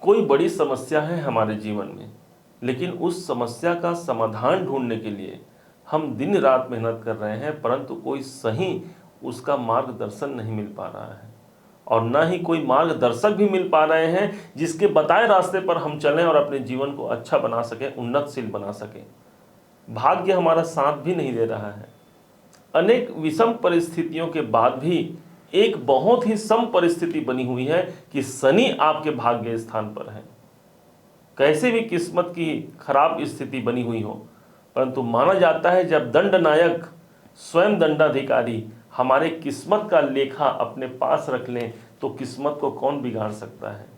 कोई बड़ी समस्या है हमारे जीवन में, लेकिन उस समस्या का समाधान ढूंढने के लिए हम दिन रात मेहनत कर रहे हैं, परंतु कोई सही उसका मार्गदर्शन नहीं मिल पा रहा है, और ना ही कोई मार्गदर्शक भी मिल पा रहे हैं जिसके बताए रास्ते पर हम चलें और अपने जीवन को अच्छा बना सकें, उन्नतशील बना सकें। भाग्य हमारा साथ भी नहीं दे रहा है। अनेक विषम परिस्थितियों के बाद भी एक बहुत ही सम परिस्थिति बनी हुई है कि शनि आपके भाग्य स्थान पर है। कैसे भी किस्मत की खराब स्थिति बनी हुई हो, परंतु माना जाता है जब दंडनायक स्वयं दंडाधिकारी हमारे किस्मत का लेखा अपने पास रख लें तो किस्मत को कौन बिगाड़ सकता है।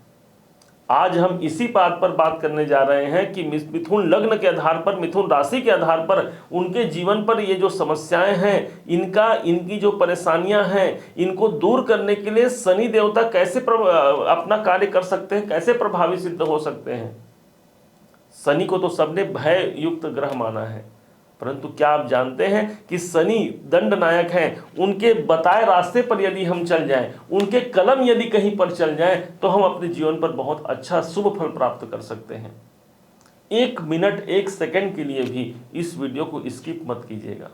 आज हम इसी बात पर बात करने जा रहे हैं कि मिथुन लग्न के आधार पर, मिथुन राशि के आधार पर उनके जीवन पर ये जो समस्याएं हैं, इनकी जो परेशानियां हैं, इनको दूर करने के लिए शनि देवता कैसे अपना कार्य कर सकते हैं, कैसे प्रभावी सिद्ध हो सकते हैं। शनि को तो सबने भय युक्त ग्रह माना है, परंतु क्या आप जानते हैं कि शनि दंडनायक हैं। उनके बताए रास्ते पर यदि हम चल जाएं, उनके कलम यदि कहीं पर चल जाएं, तो हम अपने जीवन पर बहुत अच्छा शुभ फल प्राप्त कर सकते हैं। 1 मिनट 1 सेकंड के लिए भी इस वीडियो को स्किप मत कीजिएगा।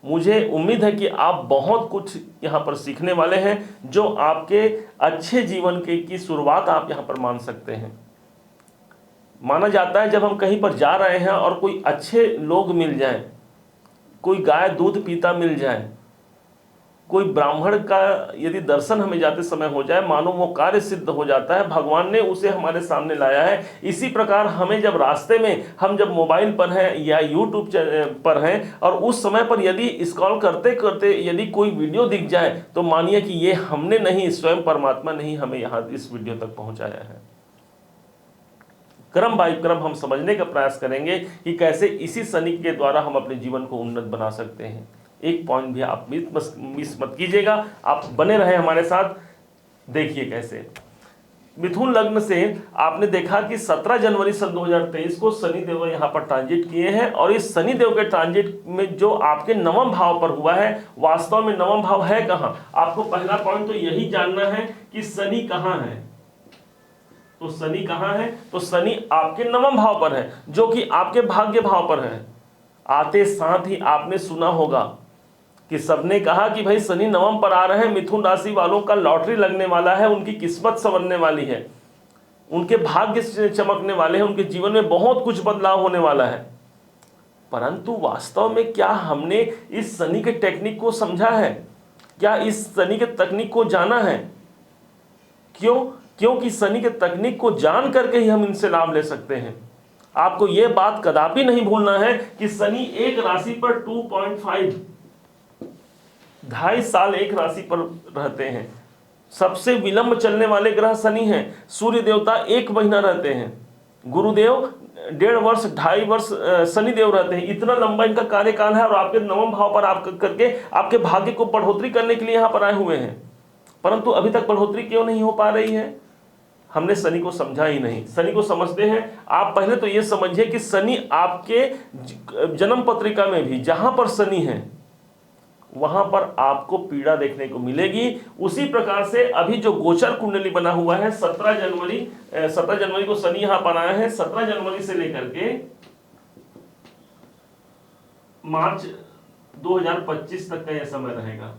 मुझे उम्मीद है कि आप बहुत कुछ यहाँ पर सीखने वाले हैं, जो आपके अच्छे जीवन की शुरुआत आप यहाँ पर मान सकते हैं। माना जाता है जब हम कहीं पर जा रहे हैं और कोई अच्छे लोग मिल जाएं, कोई गाय दूध पीता मिल जाए, कोई ब्राह्मण का यदि दर्शन हमें जाते समय हो जाए, मानो वो कार्य सिद्ध हो जाता है, भगवान ने उसे हमारे सामने लाया है। इसी प्रकार हमें जब रास्ते में, हम जब मोबाइल पर हैं या यूट्यूब पर हैं और उस समय पर यदि स्क्रॉल करते करते यदि कोई वीडियो दिख जाए, तो मानिए कि ये हमने नहीं, स्वयं परमात्मा ने ही हमें यहाँ इस वीडियो तक पहुँचाया है। क्रम बाय क्रम हम समझने का प्रयास करेंगे कि कैसे इसी शनि के द्वारा हम अपने जीवन को उन्नत बना सकते हैं। एक पॉइंट भी आप मिस मत कीजिएगा, आप बने रहे हमारे साथ। देखिए कैसे मिथुन लग्न से आपने देखा कि 17 जनवरी सन 2023 को शनि देव यहाँ पर ट्रांजिट किए हैं, और इस शनि देव के ट्रांजिट में जो आपके नवम भाव पर हुआ है, वास्तव में नवम भाव है कहाँ। आपको पहला पॉइंट तो यही जानना है कि शनि कहाँ है। तो शनि कहाँ है, तो शनि आपके नवम भाव पर है, जो कि आपके भाग्य भाव पर है। आते साथ ही आपने सुना होगा कि सबने कहा कि भाई शनि नवम पर आ रहे हैं, मिथुन राशि वालों का लॉटरी लगने वाला है, उनकी किस्मत संवरने वाली है, उनके भाग्य चमकने वाले हैं, उनके जीवन में बहुत कुछ बदलाव होने वाला है। परंतु वास्तव में क्या हमने इस शनि के टेक्निक को समझा है? क्या इस शनि के तकनीक को जाना है? क्योंकि शनि के तकनीक को जान करके ही हम इनसे लाभ ले सकते हैं। आपको यह बात कदापि नहीं भूलना है कि शनि एक राशि पर 2.5 2.5 साल एक राशि पर रहते हैं। सबसे विलंब चलने वाले ग्रह शनि हैं। सूर्य देवता 1 महीना रहते हैं, गुरुदेव 1.5 वर्ष 2.5 वर्ष शनि देव रहते हैं। इतना लंबा इनका कार्यकाल है, और आपके नवम भाव पर आप करके आपके भाग्य को बढ़ोतरी करने के लिए यहां पर आए हुए हैं। परंतु अभी तक बढ़ोतरी क्यों नहीं हो पा रही है? हमने शनि को समझा ही नहीं। शनि को समझते हैं आप। पहले तो ये समझिए कि शनि आपके जन्म पत्रिका में भी जहां पर शनि है, वहां पर आपको पीड़ा देखने को मिलेगी। उसी प्रकार से अभी जो गोचर कुंडली बना हुआ है, 17 जनवरी को शनि यहां पर आया है। 17 जनवरी से लेकर के मार्च 2025 तक का यह समय रहेगा।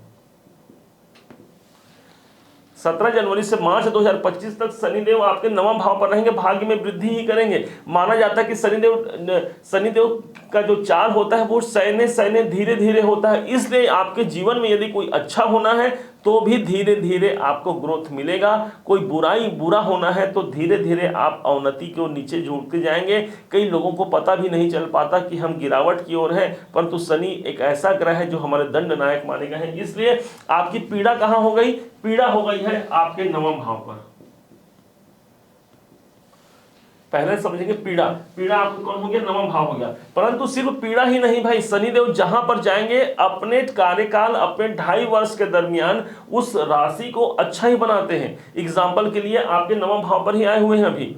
17 जनवरी से मार्च 2025 तक शनिदेव आपके नवम भाव पर रहेंगे, भाग्य में वृद्धि ही करेंगे। माना जाता है कि शनिदेव का जो चाल होता है वो सैन्य धीरे धीरे होता है। इसलिए आपके जीवन में यदि कोई अच्छा होना है तो भी धीरे धीरे आपको ग्रोथ मिलेगा। कोई बुरा होना है तो धीरे धीरे आप अवनति को नीचे झुकते जाएंगे। कई लोगों को पता भी नहीं चल पाता कि हम गिरावट की ओर हैं, परंतु शनि एक ऐसा ग्रह है जो हमारे दंड नायक माने गए हैं। इसलिए आपकी पीड़ा कहाँ हो गई? पीड़ा हो गई है आपके नवम भाव पर। पहले समझेंगे पीड़ा आपको कौन हो गया? नवम भाव हो गया। परंतु सिर्फ पीड़ा ही नहीं भाई, शनिदेव जहां पर जाएंगे अपने कार्यकाल, अपने 2.5 वर्ष के दरमियान उस राशि को अच्छा ही बनाते हैं। एग्जाम्पल के लिए आपके नवम भाव पर ही आए हुए हैं अभी,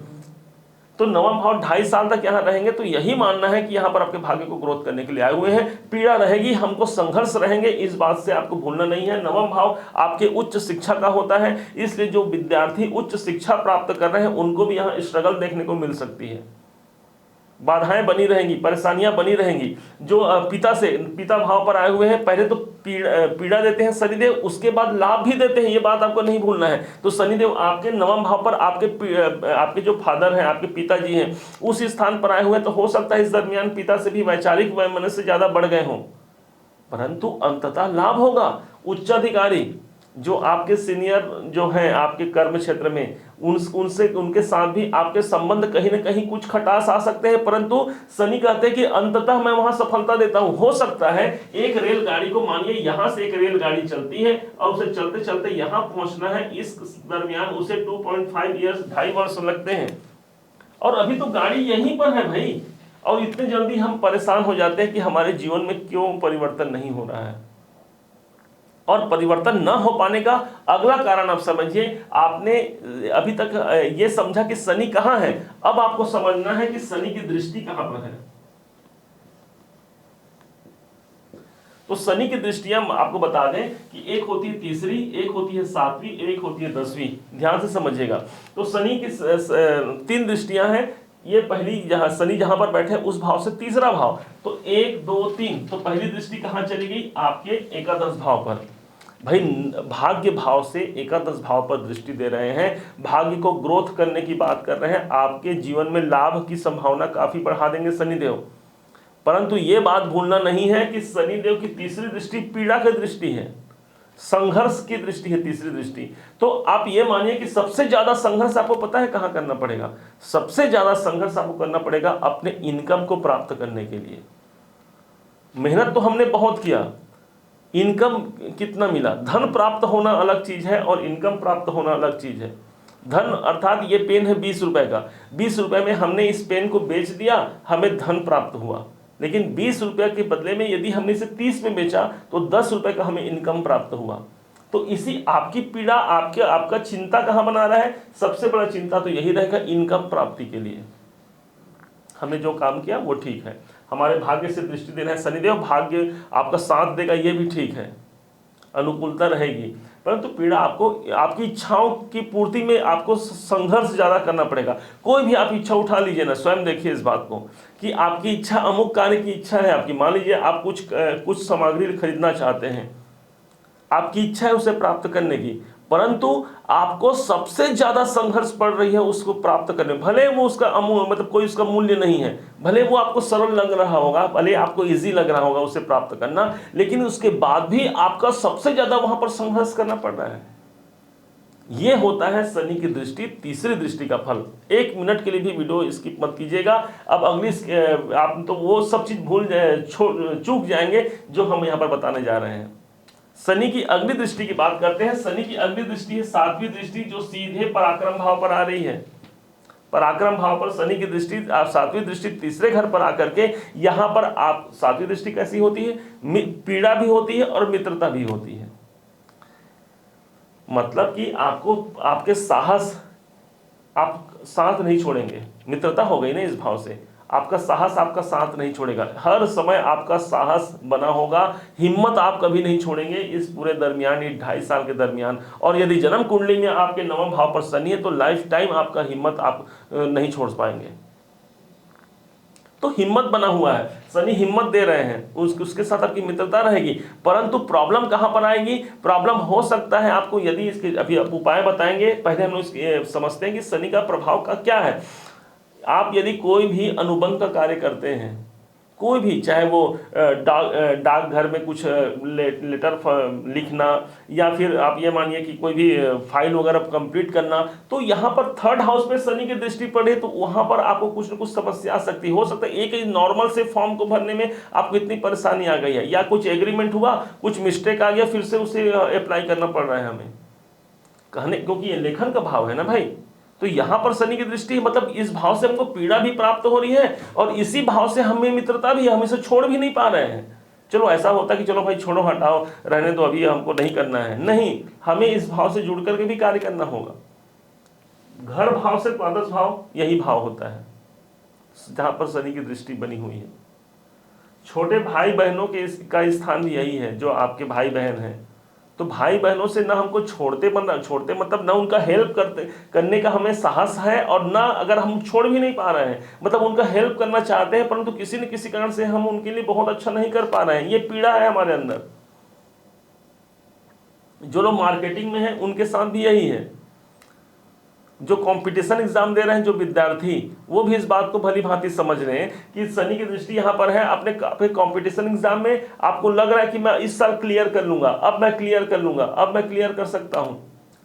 तो तो नवम भाव 2.5 साल तक यहाँ रहेंगे, तो यही मानना है कि यहाँ पर आपके भाग्य को ग्रोथ करने के लिए आए हुए हैं। पीड़ा रहेगी, हमको संघर्ष रहेंगे, इस बात से आपको भूलना नहीं है। नवम भाव आपके उच्च शिक्षा का होता है, इसलिए जो विद्यार्थी उच्च शिक्षा प्राप्त कर रहे हैं उनको भी यहाँ स्ट्रगल देखने को मिल सकती है, बाधाएं बनी रहेंगी, परेशानियां बनी रहेंगी। जो पिता भाव पर आए हुए हैं, पहले तो पीड़ा देते हैं शनिदेव, उसके बाद लाभ भी देते हैं, ये बात आपको नहीं भूलना है। तो शनिदेव आपके नवम भाव पर आपके जो फादर हैं, आपके पिताजी हैं, उस स्थान पर आए हुए हैं, तो हो सकता है इस दरमियान पिता से भी वैचारिक वैमनस्य से ज्यादा बढ़ गए हों, परंतु अंततः लाभ होगा। उच्चाधिकारी जो आपके सीनियर जो हैं आपके कर्म क्षेत्र में, उनसे उनके साथ भी आपके संबंध कहीं ना कहीं कुछ खटास आ सकते हैं, परंतु शनि कहते हैं कि अंततः मैं वहां सफलता देता हूं। हो सकता है एक रेलगाड़ी को, मानिए यहां से एक रेलगाड़ी चलती है और उसे चलते चलते यहां पहुंचना है, इस दरमियान उसे 2.5 ईयर्स 2.5 वर्ष लगते हैं, और अभी तो गाड़ी यहीं पर है भाई, और इतने जल्दी हम परेशान हो जाते हैं कि हमारे जीवन में क्यों परिवर्तन नहीं हो रहा है। और परिवर्तन न हो पाने का अगला कारण आप समझिए, आपने अभी तक ये समझा कि शनि कहां है, अब आपको समझना है कि शनि की दृष्टि कहां पर है। तो शनि की दृष्टियां आपको बता दें कि एक होती है तीसरी, एक होती है सातवीं, एक होती है 10वीं। ध्यान से समझिएगा। तो शनि की 3 दृष्टियां हैं। ये पहली, जहां शनि जहां पर बैठे उस भाव से तीसरा भाव, तो 1 2 3, तो पहली दृष्टि कहां चली गई, आपके एकादश भाव पर। भाई भाग्य भाव से एकादश भाव पर दृष्टि दे रहे हैं, भाग्य को ग्रोथ करने की बात कर रहे हैं, आपके जीवन में लाभ की संभावना काफी बढ़ा देंगे शनिदेव। परंतु यह बात भूलना नहीं है कि शनिदेव की तीसरी दृष्टि पीड़ा की दृष्टि है, संघर्ष की दृष्टि है तीसरी दृष्टि। तो आप ये मानिए कि सबसे ज्यादा संघर्ष आपको पता है कहां करना पड़ेगा, सबसे ज्यादा संघर्ष आपको करना पड़ेगा अपने इनकम को प्राप्त करने के लिए। मेहनत तो हमने बहुत किया, इनकम कितना मिला, धन प्राप्त होना अलग चीज है और इनकम प्राप्त होना अलग चीज है। धन अर्थात ये पेन है 20 रुपए का, 20 रुपए में हमने इस पेन को बेच दिया, हमें धन प्राप्त हुआ, लेकिन 20 रुपए के बदले में यदि हमने इसे 30 में बेचा तो 10 रुपए का हमें इनकम प्राप्त हुआ। तो इसी आपकी पीड़ा, आपका चिंता कहां बना रहा है, सबसे बड़ा चिंता तो यही रहेगा इनकम प्राप्ति के लिए। हमने जो काम किया वो ठीक है, हमारे भाग्य से दृष्टि देना है शनिदेव, भाग्य आपका साथ देगा, ये भी ठीक है, अनुकूलता रहेगी, परंतु पीड़ा आपको, आपकी इच्छाओं की पूर्ति में आपको संघर्ष ज्यादा करना पड़ेगा। कोई भी आप इच्छा उठा लीजिए ना, स्वयं देखिए इस बात को कि आपकी इच्छा, अमुक कार्य की इच्छा है आपकी, मान लीजिए आप कुछ सामग्री खरीदना चाहते हैं, आपकी इच्छा है उसे प्राप्त करने की, परंतु आपको सबसे ज्यादा संघर्ष पड़ रही है उसको प्राप्त करने। भले वो उसका मतलब कोई उसका मूल्य नहीं है, भले वो आपको सरल लग रहा होगा, भले आपको इजी लग रहा होगा उसे प्राप्त करना, लेकिन उसके बाद भी आपका सबसे ज्यादा वहां पर संघर्ष करना पड़ रहा है। ये होता है शनि की दृष्टि, तीसरी दृष्टि का फल। 1 मिनट के लिए भी वीडियो स्किप मत कीजिएगा। अब अगली आप तो वो सब चीज चूक जाएंगे जो हम यहाँ पर बताने जा रहे हैं। शनि की अग्नि दृष्टि की बात करते हैं। शनि की अग्नि दृष्टि है 7वीं दृष्टि, जो सीधे पराक्रम भाव पर आ रही है। पराक्रम भाव पर शनि की दृष्टि, 7वीं दृष्टि तीसरे घर पर आकर के, यहां पर आप 7वीं दृष्टि कैसी होती है, पीड़ा भी होती है और मित्रता भी होती है। मतलब कि आपको, आपके साहस, आप साथ नहीं छोड़ेंगे, मित्रता हो गई ना इस भाव से, आपका साहस आपका साथ नहीं छोड़ेगा, हर समय आपका साहस बना होगा, हिम्मत आप कभी नहीं छोड़ेंगे इस पूरे दरमियान, ये 2.5 साल के दरमियान। और यदि जन्म कुंडली में आपके 9वें भाव पर शनि है तो लाइफ टाइम आपका हिम्मत आप नहीं छोड़ पाएंगे। तो हिम्मत बना हुआ है, शनि हिम्मत दे रहे हैं, उसके साथ आपकी मित्रता रहेगी। परंतु प्रॉब्लम कहां पर आएगी, प्रॉब्लम हो सकता है आपको, यदि इसके अभी आप उपाय बताएंगे, पहले हम इसके समझते हैं कि शनि का प्रभाव का क्या है। आप यदि कोई भी अनुबंध का कार्य करते हैं, कोई भी, चाहे वो डाक घर में कुछ लेटर लिखना, या फिर आप ये मानिए कि कोई भी फाइल वगैरह कंप्लीट करना, तो यहाँ पर 3rd हाउस पे शनि की दृष्टि पड़े तो वहाँ पर आपको कुछ न कुछ समस्या आ सकती है। हो सकता है एक नॉर्मल से फॉर्म को भरने में आपको इतनी परेशानी आ गई है, या कुछ एग्रीमेंट हुआ, कुछ मिस्टेक आ गया, फिर से उसे अप्लाई करना पड़ रहा है हमें कहने, क्योंकि ये लेखन का भाव है ना भाई। तो यहां पर शनि की दृष्टि, मतलब इस भाव से हमको पीड़ा भी प्राप्त हो रही है और इसी भाव से हमें मित्रता भी, हम इसे छोड़ भी नहीं पा रहे हैं। चलो ऐसा होता है कि चलो भाई छोड़ो, हटाओ, रहने दो, अभी हमको नहीं करना है, नहीं, हमें इस भाव से जुड़ करके भी कार्य करना होगा। घर भाव से द्वादश भाव यही भाव होता है, जहां पर शनि की दृष्टि बनी हुई है। छोटे भाई बहनों के का स्थान भी यही है, जो आपके भाई बहन हैं, तो भाई बहनों से ना हमको छोड़ते मतलब ना उनका हेल्प करने का हमें साहस है, और ना अगर हम छोड़ भी नहीं पा रहे हैं, मतलब उनका हेल्प करना चाहते हैं परंतु किसी न किसी कारण से हम उनके लिए बहुत अच्छा नहीं कर पा रहे हैं, ये पीड़ा है हमारे अंदर। जो लोग मार्केटिंग में हैं उनके साथ भी यही है, जो कंपटीशन एग्जाम दे रहे हैं जो विद्यार्थी, वो भी इस बात को भली भांति समझ रहे हैं कि शनि की दृष्टि यहाँ पर है। अपने कंपटीशन एग्जाम में आपको लग रहा है कि मैं इस साल क्लियर कर लूंगा, अब मैं क्लियर कर लूंगा, अब मैं क्लियर कर सकता हूं,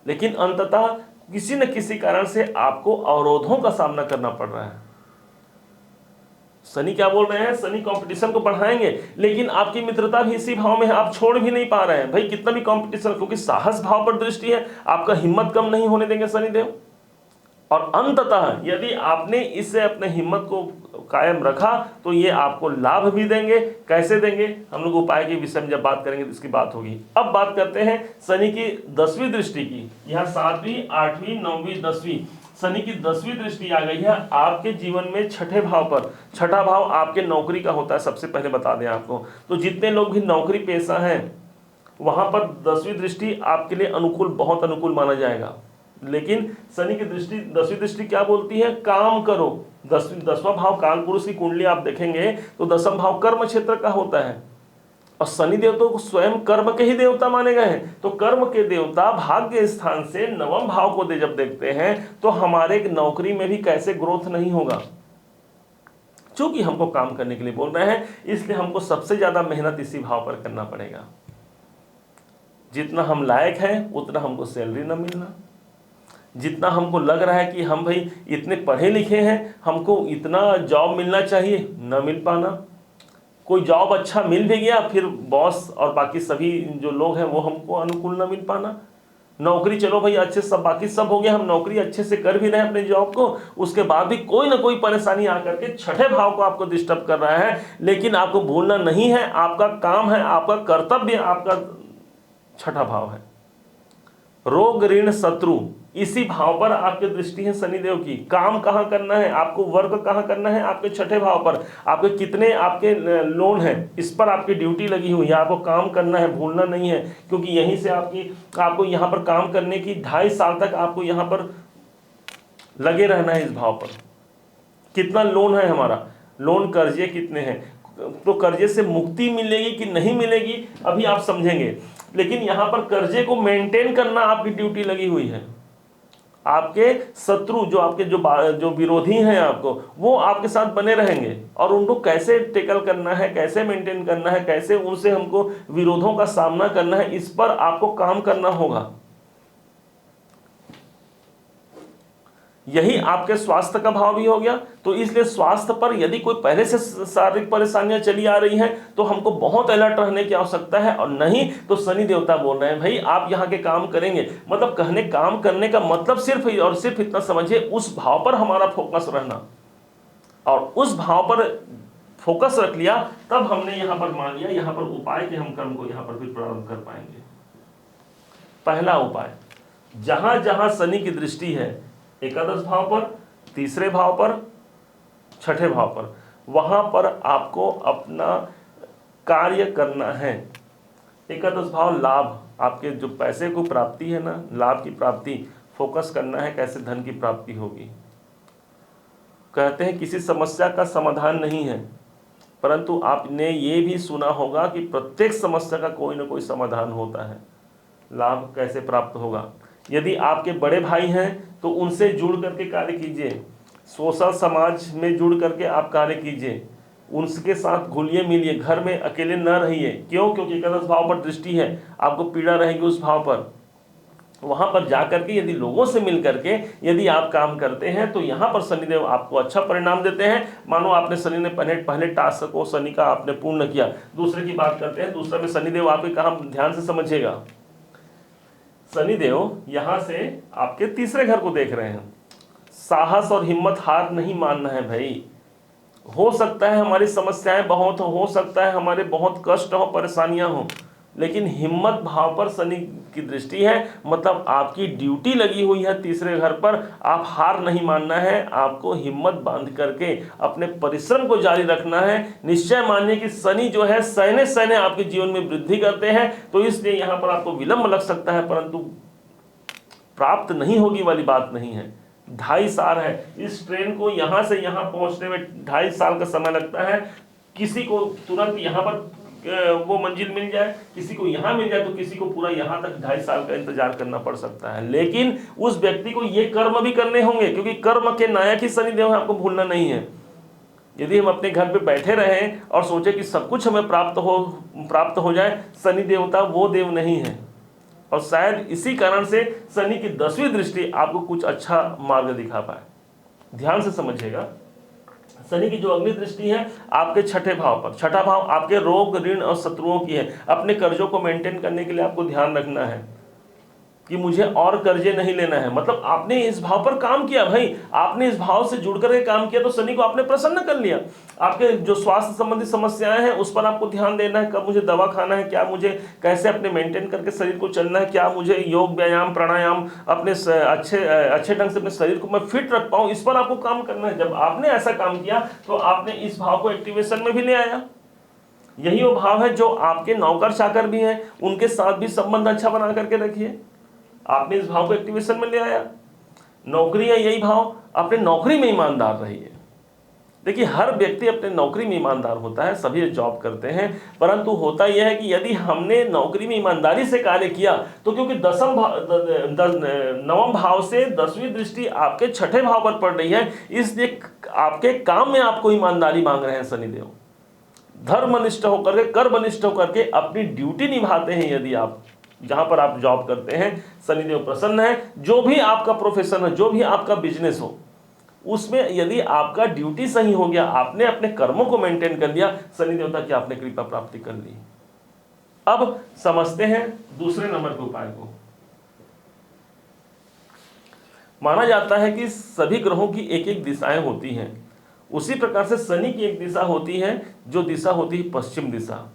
लेकिन अंततः किसी न किसी कारण से आपको अवरोधों का सामना करना पड़ रहा है। शनि क्या बोल रहे हैं? शनि कंपटीशन को बढ़ाएंगे, लेकिन आपकी मित्रता भी इसी भाव में है, आप छोड़ भी नहीं पा रहे हैं भाई कितना भी कंपटीशन, क्योंकि साहस भाव पर दृष्टि है, आपका हिम्मत कम नहीं होने देंगे शनिदेव। और अंततः यदि आपने इससे अपने हिम्मत को कायम रखा तो ये आपको लाभ भी देंगे। कैसे देंगे, हम लोग उपाय के विषय में जब बात करेंगे तो इसकी बात होगी। अब बात करते हैं शनि की 10वीं दृष्टि की। यहाँ 7वीं, 8वीं, 9वीं, 10वीं शनि की 10वीं दृष्टि आ गई है आपके जीवन में छठे भाव पर। छठा भाव आपके नौकरी का होता है, सबसे पहले बता दें आपको। तो जितने लोग भी नौकरी पेशा हैं वहां पर 10वीं दृष्टि आपके लिए अनुकूल, बहुत अनुकूल माना जाएगा। लेकिन शनि की दृष्टि 10वीं दृष्टि क्या बोलती है? काम करो। 10वां भाव काल पुरुष की कुंडली आप देखेंगे तो 10वां भाव कर्म क्षेत्र का होता है, और शनि देव तो स्वयं कर्म के ही देवता माने गए हैं। तो कर्म के देवता भाग्य स्थान से 9वें भाव को जब देखते हैं तो हमारे नौकरी में भी कैसे ग्रोथ नहीं होगा। चूंकि हमको काम करने के लिए बोल रहे हैं, इसलिए हमको सबसे ज्यादा मेहनत इसी भाव पर करना पड़ेगा। जितना हम लायक हैं उतना हमको सैलरी न मिलना, जितना हमको लग रहा है कि हम भाई इतने पढ़े लिखे हैं, हमको इतना जॉब मिलना चाहिए, न मिल पाना। कोई जॉब अच्छा मिल भी गया, फिर बॉस और बाकी सभी जो लोग हैं वो हमको अनुकूल न मिल पाना। नौकरी चलो भाई अच्छे सब, बाकी सब हो गया, हम नौकरी अच्छे से कर भी रहे हैं अपने जॉब को, उसके बाद भी कोई ना कोई परेशानी आकर के छठे भाव को आपको डिस्टर्ब कर रहा है। लेकिन आपको भूलना नहीं है, आपका काम है, आपका कर्तव्य, आपका छठा भाव है। रोग, ऋण, शत्रु, इसी भाव पर आपकी दृष्टि है शनिदेव की। काम कहां करना है आपको, वर्क कहां करना है? आपके छठे भाव पर। आपके कितने आपके लोन है, इस पर आपकी ड्यूटी लगी हुई है, आपको काम करना है, भूलना नहीं है। क्योंकि यहीं से आपको यहां पर काम करने की 2.5 साल तक आपको यहां पर लगे रहना है। इस भाव पर कितना लोन है हमारा, लोन कर्जे कितने हैं, तो कर्जे से मुक्ति मिलेगी कि नहीं मिलेगी अभी आप समझेंगे। लेकिन यहां पर कर्जे को मेंटेन करना आपकी ड्यूटी लगी हुई है। आपके शत्रु जो आपके जो विरोधी हैं आपको, वो आपके साथ बने रहेंगे, और उनको कैसे टेकल करना है, कैसे मेंटेन करना है, कैसे उनसे हमको विरोधों का सामना करना है, इस पर आपको काम करना होगा। यही आपके स्वास्थ्य का भाव भी हो गया। तो इसलिए स्वास्थ्य पर यदि कोई पहले से शारीरिक परेशानियां चली आ रही हैं तो हमको बहुत अलर्ट रहने की आवश्यकता है। और नहीं तो शनि देवता बोल रहे हैं भाई आप यहाँ के काम करेंगे, मतलब काम करने का मतलब सिर्फ और सिर्फ इतना समझिए, उस भाव पर हमारा फोकस रहना, और उस भाव पर फोकस रख लिया तब हमने यहाँ पर मान लिया यहाँ पर उपाय के हम कर्म को यहाँ पर भी प्रारंभ कर पाएंगे। पहला उपाय, जहां जहां शनि की दृष्टि है, एकादश भाव पर, तीसरे भाव पर, छठे भाव पर, वहां पर आपको अपना कार्य करना है। एकादश भाव लाभ, आपके जो पैसे को प्राप्ति है ना, लाभ की प्राप्ति, फोकस करना है कैसे धन की प्राप्ति होगी। कहते हैं किसी समस्या का समाधान नहीं है, परंतु आपने ये भी सुना होगा कि प्रत्येक समस्या का कोई ना कोई समाधान होता है। लाभ कैसे प्राप्त होगा? यदि आपके बड़े भाई हैं तो उनसे जुड़ करके कार्य कीजिए, सोशल समाज में जुड़ करके आप कार्य कीजिए, उनके साथ घुलिए मिलिए, घर में अकेले न रहिए। क्यों? क्योंकि एकादश भाव पर दृष्टि है, आपको पीड़ा रहेगी उस भाव पर। वहां पर जाकर के यदि लोगों से मिल करके यदि आप काम करते हैं तो यहाँ पर शनिदेव आपको अच्छा परिणाम देते हैं। मानो आपने शनि ने पहले टास्क को शनि का आपने पूर्ण किया। दूसरे की बात करते हैं, दूसरा में शनिदेव आपके कहा, ध्यान से समझिएगा। शनिदेव यहां से आपके तीसरे घर को देख रहे हैं। साहस और हिम्मत हार नहीं मानना है भाई। हो सकता है हमारी समस्याएं बहुत हो सकता है हमारे बहुत कष्ट हो, परेशानियां हो, लेकिन हिम्मत भाव पर शनि की दृष्टि है, मतलब आपकी ड्यूटी लगी हुई है तीसरे घर पर, आप हार नहीं मानना है, आपको हिम्मत बांध करके अपने परिश्रम को जारी रखना है। निश्चय मानिए कि शनि जो है सहने सहने आपके जीवन में वृद्धि करते हैं, तो इसलिए यहाँ पर आपको विलंब लग सकता है, परंतु प्राप्त नहीं होगी वाली बात नहीं है। 2.5 साल है, इस ट्रेन को यहाँ से यहाँ पहुँचने में 2.5 साल का समय लगता है। किसी को तुरंत यहाँ पर वो मंजिल मिल जाए, किसी को यहाँ मिल जाए, तो किसी को पूरा यहाँ तक 2.5 साल का इंतजार करना पड़ सकता है। लेकिन उस व्यक्ति को ये कर्म भी करने होंगे, क्योंकि कर्म के नायक ही शनिदेव है, आपको भूलना नहीं है। यदि हम अपने घर पे बैठे रहें और सोचे कि सब कुछ हमें प्राप्त हो जाए, शनि देवता वो देव नहीं है। और शायद इसी कारण से शनि की 10वीं दृष्टि आपको कुछ अच्छा मार्ग दिखा पाए। ध्यान से समझिएगा, शनि की जो अग्नि दृष्टि है आपके 6ठे भाव पर, 6ठा भाव आपके रोग, ऋण और शत्रुओं की है। अपने कर्जों को मेंटेन करने के लिए आपको ध्यान रखना है कि मुझे और कर्जे नहीं लेना है। मतलब आपने इस भाव पर काम किया भाई, आपने इस भाव से जुड़ करके काम किया, तो शनि को आपने प्रसन्न कर लिया। आपके जो स्वास्थ्य संबंधी समस्याएं हैं उस पर आपको ध्यान देना है, कब मुझे दवा खाना है, क्या मुझे कैसे अपने मेंटेन करके शरीर को चलना है, क्या मुझे योग, व्यायाम, प्राणायाम अपने अच्छे ढंग से अपने शरीर को मैं फिट रख पाऊँ, इस पर आपको काम करना है। जब आपने ऐसा काम किया तो आपने इस भाव को एक्टिवेशन में भी ले आया। यही वो भाव है जो आपके नौकर चाकर भी हैं, उनके साथ भी संबंध अच्छा बना करके रखिए। आपने इस भाव को एक्टिवेशन में ले आया। नौकरी है, यही भाव, अपने नौकरी में ईमानदार रहिए। देखिए, हर व्यक्ति अपने नौकरी में ईमानदार होता है, सभी जॉब करते हैं, परंतु होता यह है कि यदि हमने नौकरी में ईमानदारी से कार्य किया, तो क्योंकि नवम भाव से 10वीं दृष्टि आपके 6ठे भाव पर पड़ रही है, इसलिए आपके काम में आपको ईमानदारी मांग रहे हैं शनिदेव। धर्मनिष्ठ होकर के, कर्मनिष्ठ होकर के अपनी ड्यूटी निभाते हैं। यदि आप जहां पर आप जॉब करते हैं, शनिदेव प्रसन्न है। जो भी आपका प्रोफेशन है, जो भी आपका बिजनेस हो, उसमें यदि आपका ड्यूटी सही हो गया, आपने अपने कर्मों को मेंटेन कर लिया, शनि देवता की आपने कृपा प्राप्ति कर ली। अब समझते हैं दूसरे नंबर के उपाय को। माना जाता है कि सभी ग्रहों की एक एक दिशाएं होती हैं, उसी प्रकार से शनि की एक दिशा होती है, जो दिशा होती है पश्चिम दिशा।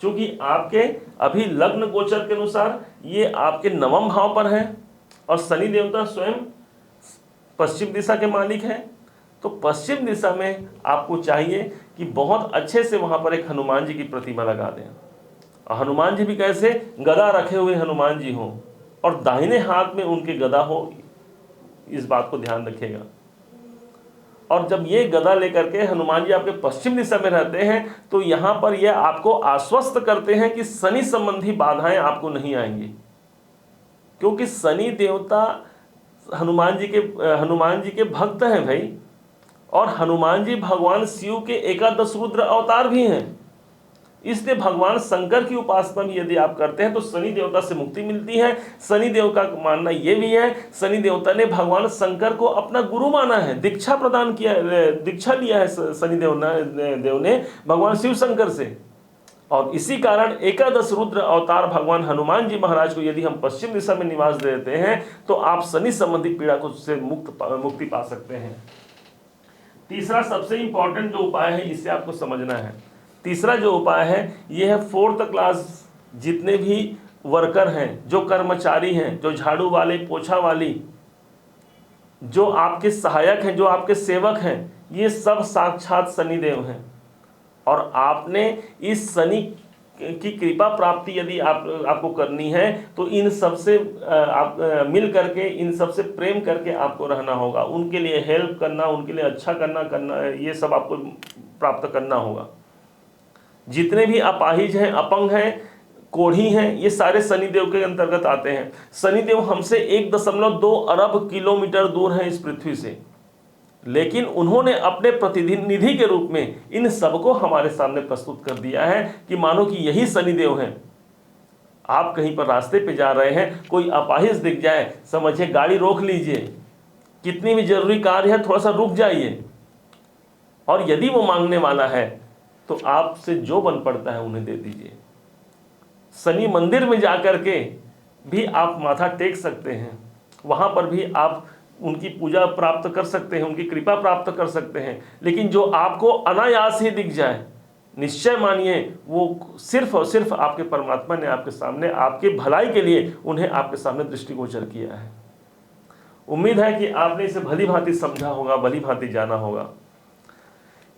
क्योंकि आपके अभी लग्न गोचर के अनुसार ये आपके 9वें भाव पर है और शनि देवता स्वयं पश्चिम दिशा के मालिक हैं, तो पश्चिम दिशा में आपको चाहिए कि बहुत अच्छे से वहां पर एक हनुमान जी की प्रतिमा लगा दें। और हनुमान जी भी कैसे, गदा रखे हुए हनुमान जी हों और दाहिने हाथ में उनके गदा हो, इस बात को ध्यान रखिएगा। और जब ये गदा लेकर के हनुमान जी आपके पश्चिम दिशा में रहते हैं, तो यहाँ पर यह आपको आश्वस्त करते हैं कि शनि संबंधी बाधाएं आपको नहीं आएंगी, क्योंकि शनि देवता हनुमान जी के भक्त हैं भाई। और हनुमान जी भगवान शिव के एकादश रुद्र अवतार भी हैं, इसलिए भगवान शंकर की उपासना भी यदि आप करते हैं तो शनि देवता से मुक्ति मिलती है। शनि देव का मानना यह भी है, शनि देवता ने भगवान शंकर को अपना गुरु माना है, दीक्षा प्रदान किया, दीक्षा लिया है शनि देव ने भगवान शिव शंकर से। और इसी कारण एकादश रुद्र अवतार भगवान हनुमान जी महाराज को यदि हम पश्चिम दिशा में निवास देते हैं, तो आप शनि संबंधी पीड़ा को से मुक्ति पा सकते हैं। तीसरा सबसे इंपॉर्टेंट जो उपाय है, इसे आपको समझना है। तीसरा जो उपाय है यह है 4th क्लास जितने भी वर्कर हैं, जो कर्मचारी हैं, जो झाड़ू वाले, पोछा वाली, जो आपके सहायक हैं, जो आपके सेवक हैं, ये सब साक्षात शनिदेव हैं। और आपने इस शनि की कृपा प्राप्ति यदि आपको करनी है, तो इन सबसे आप मिल करके, इन सबसे प्रेम करके आपको रहना होगा। उनके लिए हेल्प करना, उनके लिए अच्छा करना, ये सब आपको प्राप्त करना होगा। जितने भी अपाहिज हैं, अपंग हैं, कोढ़ी हैं, ये सारे शनिदेव के अंतर्गत आते हैं। शनिदेव हमसे 1.2 अरब किलोमीटर दूर हैं इस पृथ्वी से, लेकिन उन्होंने अपने प्रतिनिधि के रूप में इन सबको हमारे सामने प्रस्तुत कर दिया है कि मानो कि यही शनिदेव हैं। आप कहीं पर रास्ते पे जा रहे हैं, कोई अपाहिज दिख जाए, समझिए गाड़ी रोक लीजिए, कितनी भी जरूरी कार्य है थोड़ा सा रुक जाइए, और यदि वो मांगने वाला है तो आपसे जो बन पड़ता है उन्हें दे दीजिए। शनि मंदिर में जाकर के भी आप माथा टेक सकते हैं, वहां पर भी आप उनकी पूजा प्राप्त कर सकते हैं, उनकी कृपा प्राप्त कर सकते हैं। लेकिन जो आपको अनायास ही दिख जाए, निश्चय मानिए वो सिर्फ और सिर्फ आपके परमात्मा ने आपके सामने आपके भलाई के लिए उन्हें आपके सामने दृष्टिगोचर किया है। उम्मीद है कि आपने इसे भली भांति समझा होगा, भली भांति जाना होगा।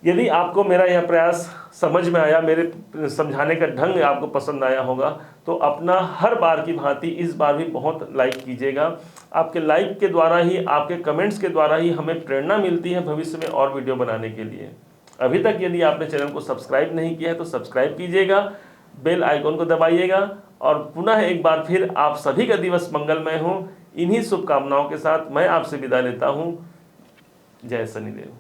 यदि आपको मेरा यह प्रयास समझ में आया, मेरे समझाने का ढंग आपको पसंद आया होगा, तो अपना हर बार की भांति इस बार भी बहुत लाइक कीजिएगा। आपके लाइक के द्वारा ही, आपके कमेंट्स के द्वारा ही हमें प्रेरणा मिलती है भविष्य में और वीडियो बनाने के लिए। अभी तक यदि आपने चैनल को सब्सक्राइब नहीं किया है तो सब्सक्राइब कीजिएगा, बेल आइकॉन को दबाइएगा। और पुनः एक बार फिर आप सभी का दिवस मंगलमय हो। इन्हीं शुभकामनाओं के साथ मैं आपसे विदा लेता हूँ। जय शनिदेव।